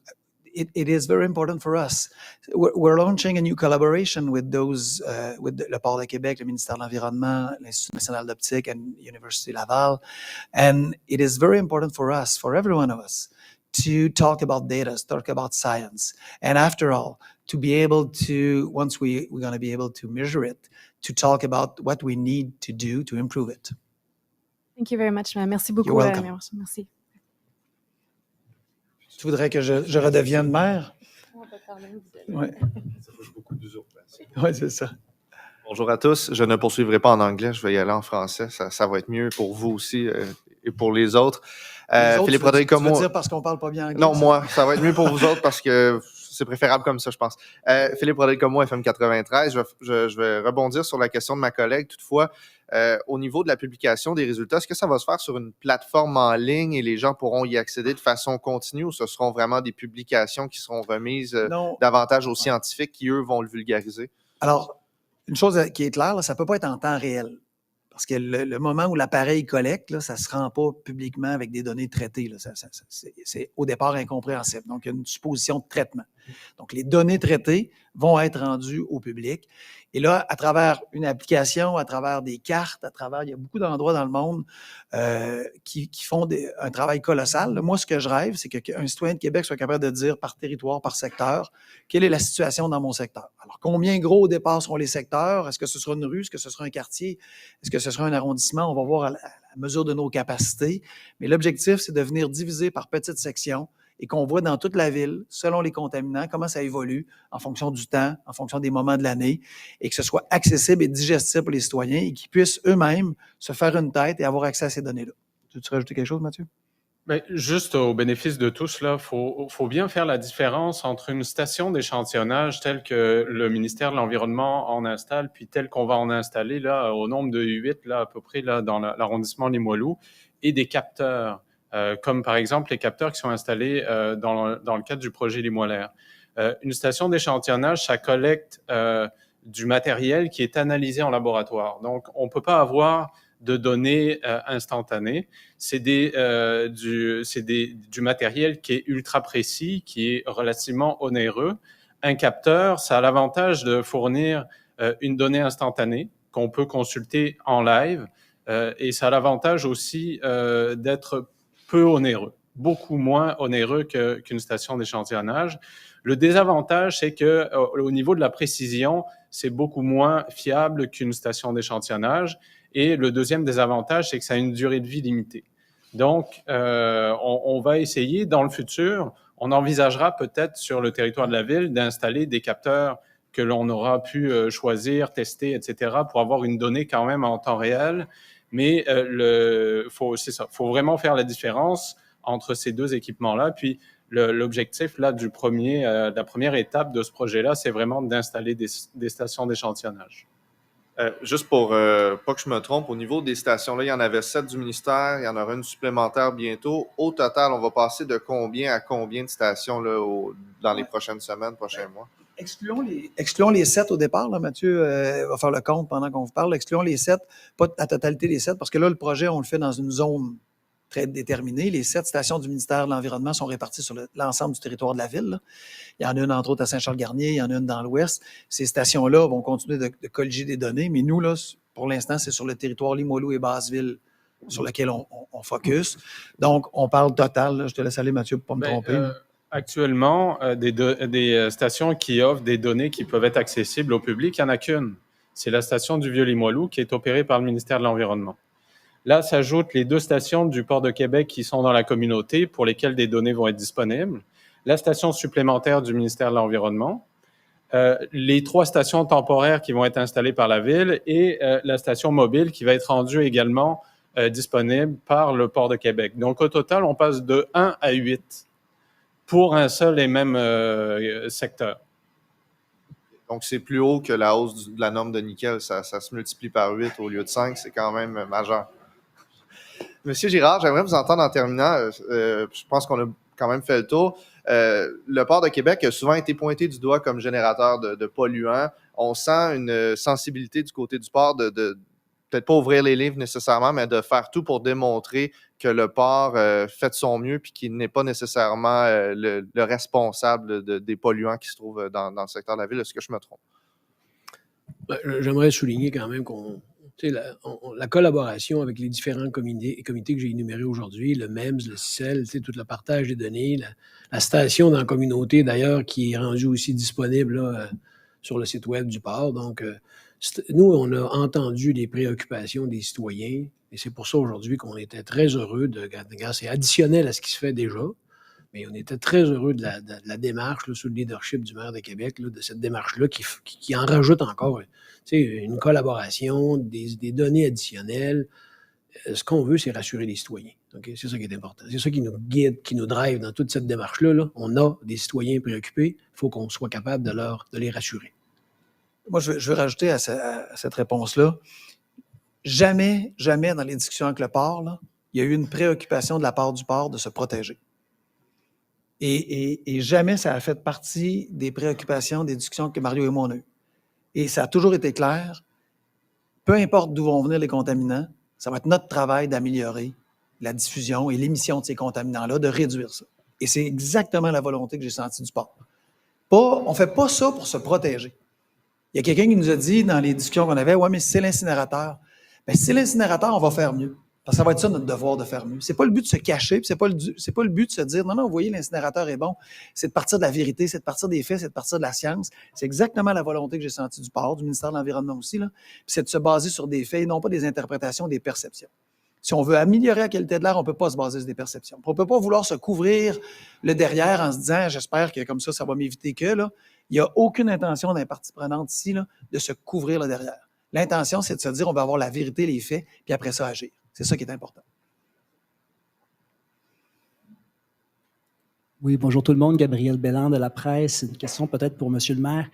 It is very important for us. We're launching a new collaboration with those, with Le Port de Québec, le ministère de l'Environnement, l'Institut national d'optique, and Université Laval. And it is very important for us, for every one of us, to talk about data, talk about science. And after all, to be able to, once we're going to be able to measure it, to talk about what we need to do to improve it. Thank you very much. Merci beaucoup. You're welcome. Merci. Tu voudrais que je redevienne maire? Oui. Ça touche beaucoup d'usurpation. Oui, c'est ça. Bonjour à tous. Je ne poursuivrai pas en anglais, je vais y aller en français. Ça va être mieux pour vous aussi et pour les autres. Philippe Rodrigue, tu veux dire parce qu'on parle pas bien anglais? Non, moi, ça va être mieux pour vous autres parce que c'est préférable comme ça, je pense. Philippe Rodrigue, FM 93. Je vais rebondir sur la question de ma collègue. Toutefois, au niveau de la publication des résultats, est-ce que ça va se faire sur une plateforme en ligne et les gens pourront y accéder de façon continue ou ce seront vraiment des publications qui seront remises davantage aux scientifiques qui, eux, vont le vulgariser? Alors, une chose qui est claire, là, ça ne peut pas être en temps réel. Parce que le moment où l'appareil collecte, là, ça ne se rend pas publiquement avec des données traitées. Là. C'est au départ incompréhensible. Donc, il y a une supposition de traitement. Donc, les données traitées vont être rendues au public. Et là, à travers une application, à travers des cartes, il y a beaucoup d'endroits dans le monde qui font un travail colossal. Là, moi, ce que je rêve, c'est qu'un citoyen de Québec soit capable de dire par territoire, par secteur, quelle est la situation dans mon secteur. Alors, combien gros au départ seront les secteurs? Est-ce que ce sera une rue? Est-ce que ce sera un quartier? Est-ce que ce sera un arrondissement? On va voir à la mesure de nos capacités. Mais l'objectif, c'est de venir diviser par petites sections et qu'on voit dans toute la ville, selon les contaminants, comment ça évolue en fonction du temps, en fonction des moments de l'année, et que ce soit accessible et digestible pour les citoyens et qu'ils puissent eux-mêmes se faire une tête et avoir accès à ces données-là. Tu veux rajouter quelque chose, Mathieu? Ben, juste au bénéfice de tous, là, faut bien faire la différence entre une station d'échantillonnage telle que le ministère de l'Environnement en installe, puis telle qu'on va en installer là, au nombre de 8, là, à peu près là, dans l'arrondissement Limoilou, et des capteurs. Comme par exemple les capteurs qui sont installés dans le cadre du projet Limoilaire. Une station d'échantillonnage, ça collecte du matériel qui est analysé en laboratoire. Donc, on ne peut pas avoir de données instantanées. C'est du matériel qui est ultra précis, qui est relativement onéreux. Un capteur, ça a l'avantage de fournir une donnée instantanée qu'on peut consulter en live et ça a l'avantage aussi d'être peu onéreux. beaucoup moins onéreux qu'une station d'échantillonnage. Le désavantage, c'est que au niveau de la précision, c'est beaucoup moins fiable qu'une station d'échantillonnage. Et le deuxième désavantage, c'est que ça a une durée de vie limitée. Donc, on va essayer dans le futur, on envisagera peut-être sur le territoire de la ville d'installer des capteurs que l'on aura pu choisir, tester, etc., pour avoir une donnée quand même en temps réel. Mais c'est ça, faut vraiment faire la différence entre ces deux équipements-là. Puis l'objectif là de la première étape de ce projet-là, c'est vraiment d'installer des stations d'échantillonnage. Juste pour pas que je me trompe, au niveau des stations, là, il y en avait 7 du ministère, il y en aura une supplémentaire bientôt. Au total, on va passer de combien à combien de stations là, dans les prochaines semaines, prochains mois? Excluons les 7 au départ, là, Mathieu va faire le compte pendant qu'on vous parle. Excluons les 7, pas la totalité des 7, parce que là, le projet, on le fait dans une zone très déterminée. Les 7 stations du ministère de l'Environnement sont réparties sur l'ensemble du territoire de la ville, là. Il y en a une, entre autres, à Saint-Charles-Garnier, il y en a une dans l'Ouest. Ces stations-là vont continuer de colliger des données, mais nous, là, pour l'instant, c'est sur le territoire Limoilou et Basseville sur lequel on focus. Donc, on parle total. Là. Je te laisse aller, Mathieu, pour ne pas me tromper. Actuellement, des stations qui offrent des données qui peuvent être accessibles au public, il n'y en a qu'une. C'est la station du Vieux-Limoilou qui est opérée par le ministère de l'Environnement. Là, s'ajoutent les 2 stations du Port de Québec qui sont dans la communauté pour lesquelles des données vont être disponibles. La station supplémentaire du ministère de l'Environnement, les 3 stations temporaires qui vont être installées par la ville et la station mobile qui va être rendue également disponible par le Port de Québec. Donc, au total, on passe de 1 à 8 pour un seul et même secteur. Donc, c'est plus haut que la hausse de la norme de nickel. Ça se multiplie par 8 au lieu de 5. C'est quand même majeur. Monsieur Girard, j'aimerais vous entendre en terminant. Je pense qu'on a quand même fait le tour. Le Port de Québec a souvent été pointé du doigt comme générateur de polluants. On sent une sensibilité du côté du port de peut-être pas ouvrir les livres nécessairement, mais de faire tout pour démontrer que le port fait de son mieux puis qu'il n'est pas nécessairement le responsable des polluants qui se trouvent dans le secteur de la ville. Est-ce que je me trompe? J'aimerais souligner quand même la collaboration avec les différents comités que j'ai énumérés aujourd'hui, le MEMS, le CICEL, tout le partage des données, la station dans la communauté d'ailleurs qui est rendue aussi disponible là, sur le site web du port. Donc, nous, on a entendu les préoccupations des citoyens et c'est pour ça aujourd'hui qu'on était très heureux c'est additionnel à ce qui se fait déjà, mais on était très heureux de la démarche là, sous le leadership du maire de Québec, là, de cette démarche-là qui en rajoute encore une collaboration, des données additionnelles. Ce qu'on veut, c'est rassurer les citoyens. Okay? C'est ça qui est important. C'est ça qui nous guide, qui nous drive dans toute cette démarche-là. Là. On a des citoyens préoccupés. Il faut qu'on soit capable de les rassurer. Moi, je veux rajouter à cette réponse-là. Jamais dans les discussions avec le port, là, il y a eu une préoccupation de la part du port de se protéger. Et jamais ça a fait partie des préoccupations, des discussions que Mario et moi on a eues. Et ça a toujours été clair, peu importe d'où vont venir les contaminants, ça va être notre travail d'améliorer la diffusion et l'émission de ces contaminants-là, de réduire ça. Et c'est exactement la volonté que j'ai sentie du port. On ne fait pas ça pour se protéger. Il y a quelqu'un qui nous a dit dans les discussions qu'on avait, « Ouais, mais si c'est l'incinérateur. » Bien, si c'est l'incinérateur, on va faire mieux. Parce que ça va être ça notre devoir de faire mieux. C'est pas le but de se cacher, puis c'est pas le but de se dire non, vous voyez, l'incinérateur est bon. C'est de partir de la vérité, c'est de partir des faits, c'est de partir de la science. C'est exactement la volonté que j'ai sentie du port, du ministère de l'Environnement aussi, là. Puis c'est de se baser sur des faits et non pas des interprétations, des perceptions. Si on veut améliorer la qualité de l'air, on ne peut pas se baser sur des perceptions. On ne peut pas vouloir se couvrir le derrière en se disant j'espère que comme ça va m'éviter que là. Il n'y a aucune intention d'un partie prenante ici là, de se couvrir le derrière. L'intention, c'est de se dire on va avoir la vérité, les faits, puis après ça agir. C'est ça qui est important. Oui, bonjour tout le monde. Gabriel Belland de La Presse. Une question peut-être pour M. le maire.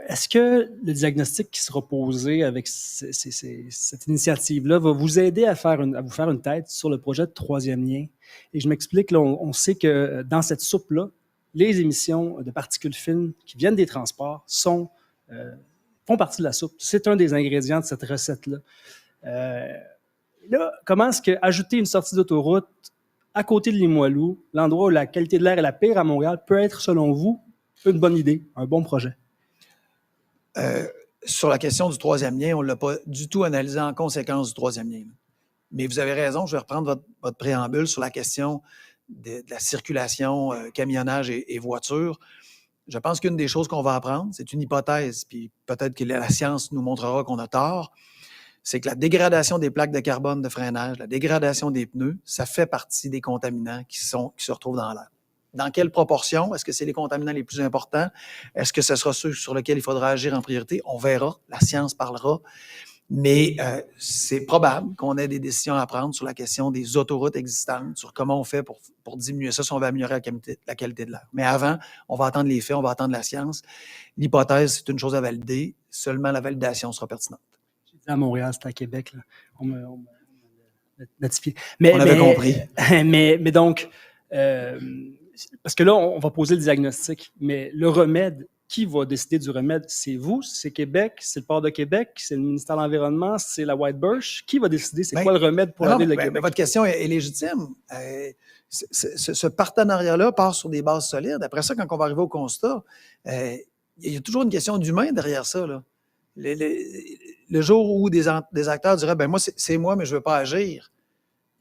Est-ce que le diagnostic qui sera posé avec cette initiative-là va vous aider à vous faire une tête sur le projet de troisième lien? Et je m'explique, là, on sait que dans cette soupe-là, les émissions de particules fines qui viennent des transports font partie de la soupe. C'est un des ingrédients de cette recette-là. Là, comment est-ce qu'ajouter une sortie d'autoroute à côté de Limoilou, l'endroit où la qualité de l'air est la pire à Montréal, peut être, selon vous, une bonne idée, un bon projet? Sur la question du troisième lien, on ne l'a pas du tout analysé en conséquence du troisième lien. Mais vous avez raison, je vais reprendre votre préambule sur la question de la circulation, camionnage et voitures. Je pense qu'une des choses qu'on va apprendre, c'est une hypothèse, puis peut-être que la science nous montrera qu'on a tort, c'est que la dégradation des plaques de carbone de freinage, la dégradation des pneus, ça fait partie des contaminants qui se retrouvent dans l'air. Dans quelle proportion? Est-ce que c'est les contaminants les plus importants? Est-ce que ce sera ceux sur lesquels il faudra agir en priorité? On verra, la science parlera. Mais c'est probable qu'on ait des décisions à prendre sur la question des autoroutes existantes, sur comment on fait pour diminuer ça, si on veut améliorer la qualité de l'air. Mais avant, on va attendre les faits, on va attendre la science. L'hypothèse, c'est une chose à valider. Seulement la validation sera pertinente. J'ai dit à Montréal, c'était à Québec. Là. On m'a notifié. On avait compris. Mais donc, parce que là, on va poser le diagnostic, mais le remède, qui va décider du remède? C'est vous, c'est Québec, c'est le Port de Québec, c'est le ministère de l'Environnement, c'est la White Birch. Qui va décider? C'est quoi le remède pour la ville de Québec? Votre question est légitime. Ce partenariat-là part sur des bases solides. Après ça, quand on va arriver au constat, il y a toujours une question d'humain derrière ça. Là. Le jour où des acteurs diraient, ben moi, c'est moi, mais je ne veux pas agir,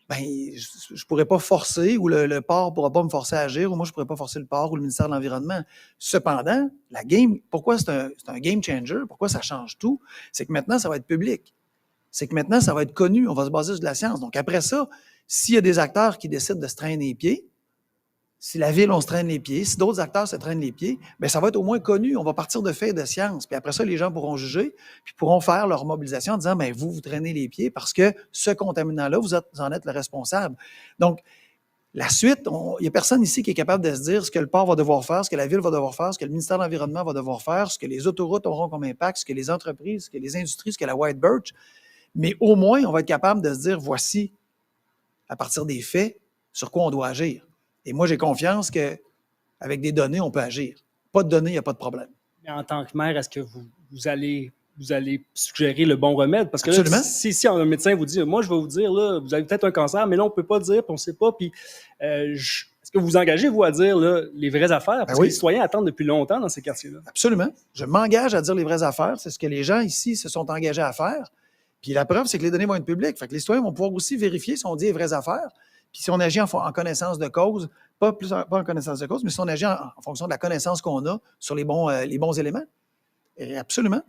ben, je ne pourrais pas forcer, ou le port ne pourra pas me forcer à agir, ou moi, je ne pourrais pas forcer le port ou le ministère de l'Environnement. Cependant, la game, pourquoi c'est un game changer? Pourquoi ça change tout? C'est que maintenant, ça va être public. C'est que maintenant, ça va être connu. On va se baser sur de la science. Donc, après ça, s'il y a des acteurs qui décident de se traîner les pieds, si la ville, on se traîne les pieds, si d'autres acteurs se traînent les pieds, bien, ça va être au moins connu. On va partir de faits et de science. Puis après ça, les gens pourront juger, puis pourront faire leur mobilisation en disant, bien, vous traînez les pieds parce que ce contaminant-là, vous en êtes le responsable. Donc, la suite, il n'y a personne ici qui est capable de se dire ce que le port va devoir faire, ce que la ville va devoir faire, ce que le ministère de l'Environnement va devoir faire, ce que les autoroutes auront comme impact, ce que les entreprises, ce que les industries, ce que la White Birch. Mais au moins, on va être capable de se dire, voici, à partir des faits, sur quoi on doit agir. Et moi, j'ai confiance qu'avec des données, on peut agir. Pas de données, il n'y a pas de problème. Mais en tant que maire, est-ce que vous allez suggérer le bon remède? Parce que absolument. Là, si un médecin vous dit, moi, je vais vous dire, là, vous avez peut-être un cancer, mais là, on ne peut pas dire, puis on ne sait pas. Puis, est-ce que vous vous engagez, vous, à dire là, les vraies affaires? Parce que les citoyens attendent depuis longtemps dans ces quartiers-là. Absolument. Je m'engage à dire les vraies affaires. C'est ce que les gens ici se sont engagés à faire. Puis la preuve, c'est que les données vont être publiques. Fait que les citoyens vont pouvoir aussi vérifier si on dit les vraies affaires. Puis si on agit en connaissance de cause, pas en connaissance de cause, mais si on agit en fonction de la connaissance qu'on a sur les bons éléments. Et absolument.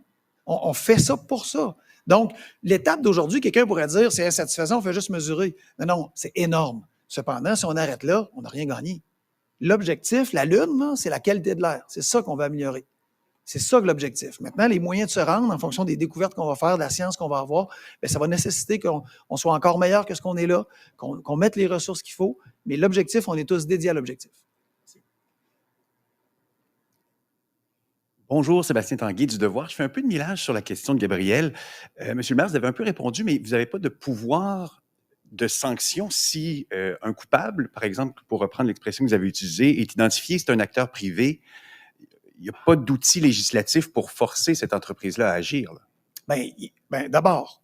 On fait ça pour ça. Donc, l'étape d'aujourd'hui, quelqu'un pourrait dire, c'est insatisfaisant, on fait juste mesurer. Non, c'est énorme. Cependant, si on arrête là, on n'a rien gagné. L'objectif, la Lune, là, c'est la qualité de l'air. C'est ça qu'on va améliorer. C'est ça que l'objectif. Maintenant, les moyens de se rendre en fonction des découvertes qu'on va faire, de la science qu'on va avoir, bien, ça va nécessiter qu'on soit encore meilleur que ce qu'on est là, qu'on mette les ressources qu'il faut. Mais l'objectif, on est tous dédiés à l'objectif. Bonjour, Sébastien Tanguay du Devoir. Je fais un peu de millage sur la question de Gabriel. Monsieur le maire, vous avez un peu répondu, mais vous n'avez pas de pouvoir de sanction si un coupable, par exemple, pour reprendre l'expression que vous avez utilisée, est identifié, c'est un acteur privé. Il n'y a pas d'outils législatifs pour forcer cette entreprise-là à agir. Bien, d'abord,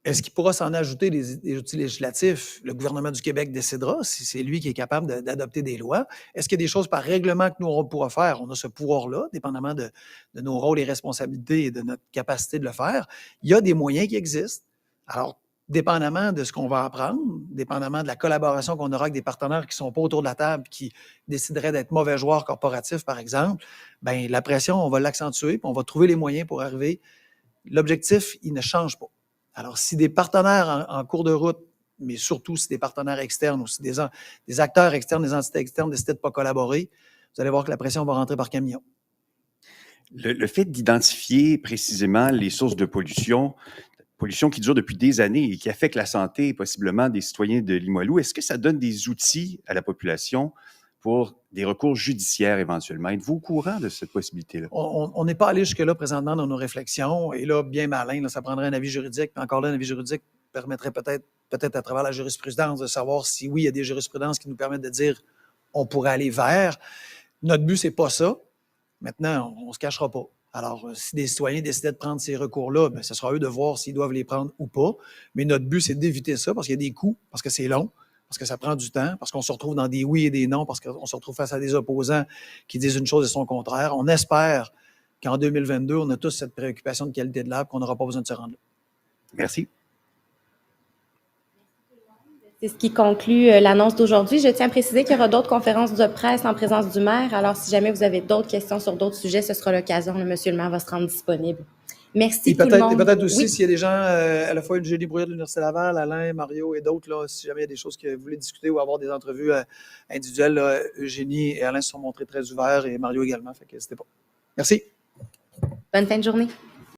est-ce qu'il pourra s'en ajouter des outils législatifs? Le gouvernement du Québec décidera si c'est lui qui est capable d'adopter des lois. Est-ce qu'il y a des choses par règlement que nous, on pourra faire? On a ce pouvoir-là, dépendamment de nos rôles et responsabilités et de notre capacité de le faire. Il y a des moyens qui existent. Alors, dépendamment de ce qu'on va apprendre, dépendamment de la collaboration qu'on aura avec des partenaires qui ne sont pas autour de la table, qui décideraient d'être mauvais joueurs corporatifs, par exemple, bien, la pression, on va l'accentuer, puis on va trouver les moyens pour arriver. L'objectif, il ne change pas. Alors, si des partenaires en cours de route, mais surtout si des partenaires externes ou si des acteurs externes, des entités externes décident de ne pas collaborer, vous allez voir que la pression va rentrer par camion. Le fait d'identifier précisément les sources de pollution qui dure depuis des années et qui affecte la santé possiblement des citoyens de Limoilou, est-ce que ça donne des outils à la population pour des recours judiciaires éventuellement? Êtes-vous au courant de cette possibilité-là? On n'est pas allé jusque-là présentement dans nos réflexions. Et là, bien malin, là, ça prendrait un avis juridique. Puis encore là, un avis juridique permettrait peut-être à travers la jurisprudence de savoir si oui, il y a des jurisprudences qui nous permettent de dire on pourrait aller vers. Notre but, c'est pas ça. Maintenant, on ne se cachera pas. Alors, si des citoyens décidaient de prendre ces recours-là, bien, ce sera à eux de voir s'ils doivent les prendre ou pas. Mais notre but, c'est d'éviter ça parce qu'il y a des coûts, parce que c'est long, parce que ça prend du temps, parce qu'on se retrouve dans des oui et des non, parce qu'on se retrouve face à des opposants qui disent une chose et son contraire. On espère qu'en 2022, on a tous cette préoccupation de qualité de l'air et qu'on n'aura pas besoin de se rendre là. Merci. C'est ce qui conclut l'annonce d'aujourd'hui. Je tiens à préciser qu'il y aura d'autres conférences de presse en présence du maire. Alors, si jamais vous avez d'autres questions sur d'autres sujets, ce sera l'occasion. Monsieur le maire va se rendre disponible. Merci tout le monde. Et peut-être aussi, Oui. s'il y a des gens, à la fois Eugénie Brouillette de l'Université Laval, Alain, Mario et d'autres, là, si jamais il y a des choses que vous voulez discuter ou avoir des entrevues individuelles, là, Eugénie et Alain se sont montrés très ouverts et Mario également. Fait que n'hésitez pas. Merci. Bonne fin de journée.